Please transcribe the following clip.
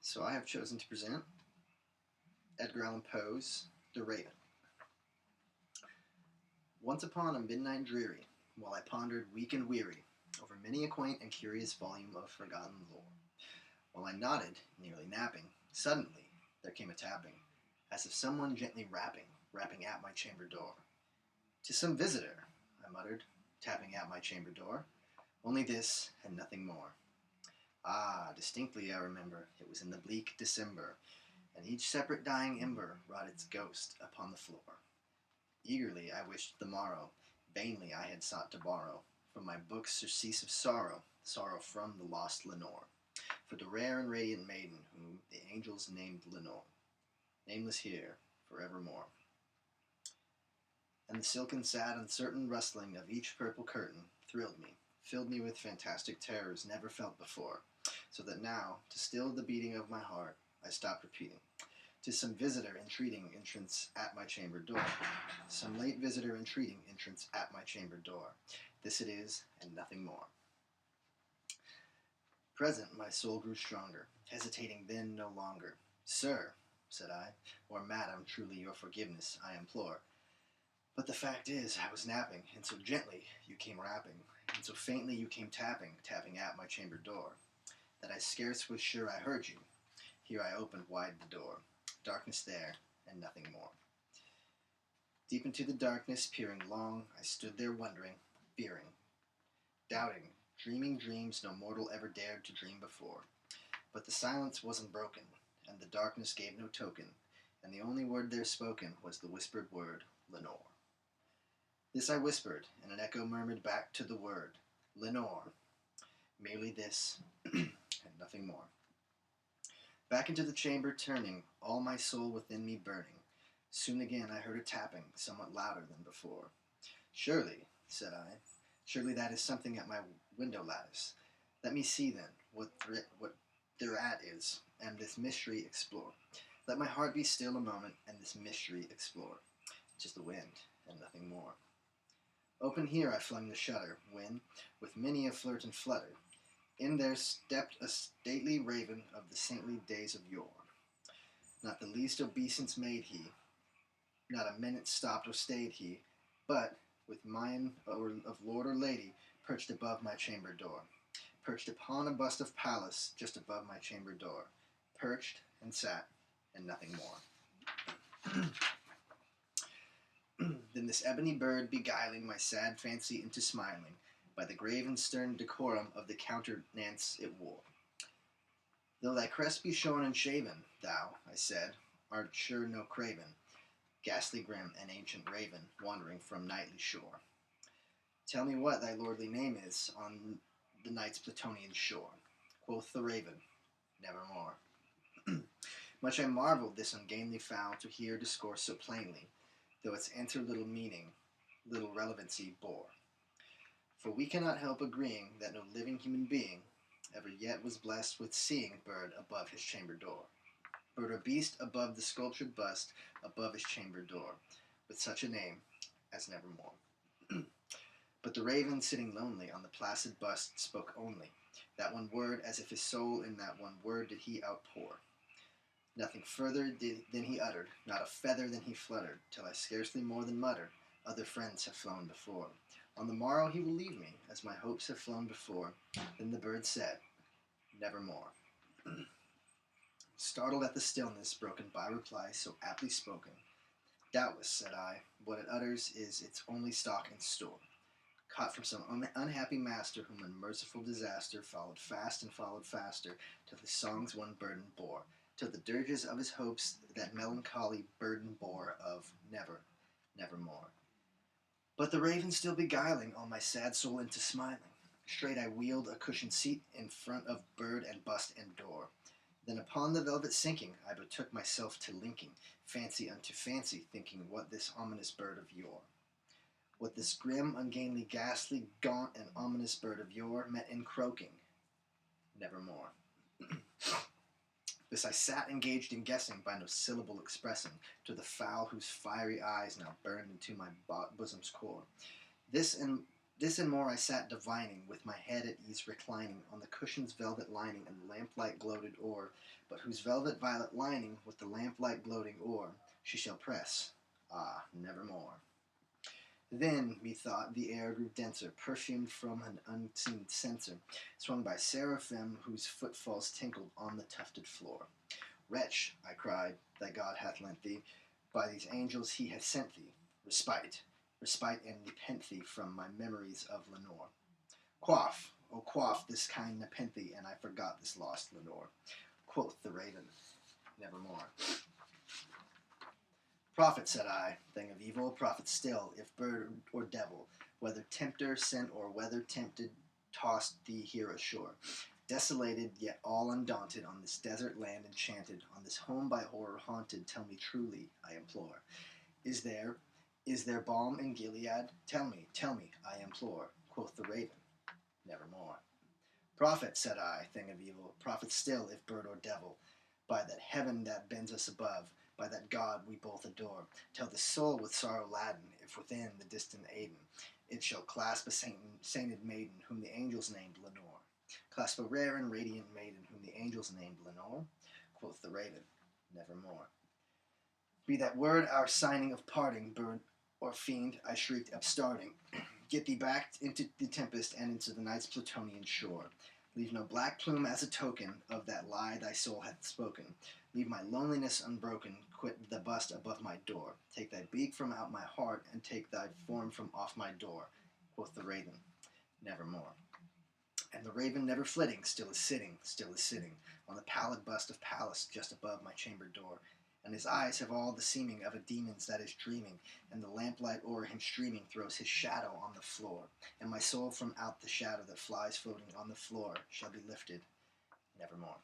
So I have chosen to present Edgar Allan Poe's The Raven. Once upon a midnight dreary, while I pondered weak and weary over many a quaint and curious volume of forgotten lore, while I nodded, nearly napping, suddenly there came a tapping, as of someone gently rapping at my chamber door. "'Tis some visitor," I muttered, tapping at my chamber door. Only this, and nothing more. Ah, distinctly I remember, it was in the bleak December, and each separate dying ember wrought its ghost upon the floor. Eagerly I wished the morrow, vainly I had sought to borrow from my books surcease of sorrow, sorrow from the lost Lenore, for the rare and radiant maiden whom the angels named Lenore, nameless here forevermore. And the silken, sad, uncertain rustling of each purple curtain thrilled me, filled me with fantastic terrors never felt before, so that now, to still the beating of my heart, I stopped repeating, "'Tis some visitor entreating entrance at my chamber door, some late visitor entreating entrance at my chamber door. This it is, and nothing more." Present, my soul grew stronger, hesitating then no longer. "Sir," said I, "or madam, truly your forgiveness I implore. But the fact is, I was napping, and so gently you came rapping, and so faintly you came tapping at my chamber door, that I scarce was sure I heard you. Here I opened wide the door. Darkness there, and nothing more. Deep into the darkness, peering long, I stood there wondering, fearing, doubting, dreaming dreams no mortal ever dared to dream before. But the silence wasn't broken, and the darkness gave no token, and the only word there spoken was the whispered word, Lenore. This I whispered, and an echo murmured back to the word, Lenore. Merely this, and nothing more. Back into the chamber turning, all my soul within me burning. Soon again I heard a tapping, somewhat louder than before. "Surely," said I, "surely that is something at my window lattice. Let me see then what thereat is, and this mystery explore. Let my heart be still a moment, and this mystery explore. 'Tis the wind, and nothing more." Open here I flung the shutter, when, with many a flirt and flutter, in there stepped a stately raven of the saintly days of yore. Not the least obeisance made he, not a minute stopped or stayed he, but, with mien of lord or lady, perched above my chamber door, perched upon a bust of Pallas just above my chamber door, perched and sat, and nothing more. Then this ebony bird beguiling my sad fancy into smiling, by the grave and stern decorum of the countenance it wore. "Though thy crest be shorn and shaven, thou," I said, "art sure no craven, ghastly grim and ancient raven, wandering from nightly shore. Tell me what thy lordly name is on the night's Plutonian shore." Quoth the raven, "Nevermore." Much I marveled this ungainly fowl to hear discourse so plainly, though its answer little meaning, little relevancy bore. For we cannot help agreeing that no living human being ever yet was blessed with seeing bird above his chamber door, bird or beast above the sculptured bust above his chamber door, with such a name as Nevermore. But the raven, sitting lonely on the placid bust, spoke only that one word, as if his soul in that one word did he outpour. Nothing further than he uttered, not a feather than he fluttered, till I scarcely more than muttered, "Other friends have flown before. On the morrow he will leave me, as my hopes have flown before." Then the bird said, "Nevermore." Startled at the stillness broken by reply so aptly spoken, "Doubtless," said I, "what it utters is its only stock and store, caught from some unhappy master whom unmerciful disaster followed fast and followed faster, till his songs one burden bore, till the dirges of his hopes that melancholy burden bore of nevermore." But the raven still beguiling all my sad soul into smiling, straight I wheeled a cushioned seat in front of bird and bust and door. Then upon the velvet sinking, I betook myself to linking fancy unto fancy, thinking what this ominous bird of yore, what this grim, ungainly, ghastly, gaunt, and ominous bird of yore met in croaking, "Nevermore." This I sat engaged in guessing, by no syllable expressing, to the fowl whose fiery eyes now burned into my bosom's core. This and This and more I sat divining, with my head at ease reclining on the cushion's velvet lining and the lamplight gloated o'er, but whose velvet violet lining with the lamplight gloating o'er she shall press, ah, nevermore. Then, methought, the air grew denser, perfumed from an unseen censer, swung by seraphim whose footfalls tinkled on the tufted floor. Wretch, I cried, thy God hath lent thee, by these angels he hath sent thee, respite, respite and nepenthe from my memories of Lenore. Quaff, oh quaff this kind nepenthe, and I forgot this lost Lenore. Quoth the raven, nevermore. Prophet, said I, thing of evil, prophet still, if bird or devil, whether tempter sent or whether tempted, tossed thee here ashore. Desolated, yet all undaunted, on this desert land enchanted, on this home by horror haunted, tell me truly, I implore. Is there balm in Gilead? Tell me, I implore. Quoth the raven, nevermore. Prophet, said I, thing of evil, prophet still, if bird or devil, by that heaven that bends us above, by that God we both adore, tell the soul with sorrow laden, if within the distant Aden, it shall clasp a sainted maiden, whom the angels named Lenore. Clasp a rare and radiant maiden, whom the angels named Lenore. Quoth the raven, nevermore. Be that word our signing of parting, bird or fiend, I shrieked, upstarting. Get thee back into the tempest and into the night's Plutonian shore. Leave no black plume as a token of that lie thy soul hath spoken. Leave my loneliness unbroken, quit the bust above my door. Take thy beak from out my heart, and take thy form from off my door. Quoth the raven, nevermore. And the raven never flitting, still is sitting, on the pallid bust of Pallas just above my chamber door. And his eyes have all the seeming of a demon's that is dreaming, and the lamplight o'er him streaming throws his shadow on the floor. And my soul from out the shadow that flies floating on the floor shall be lifted nevermore.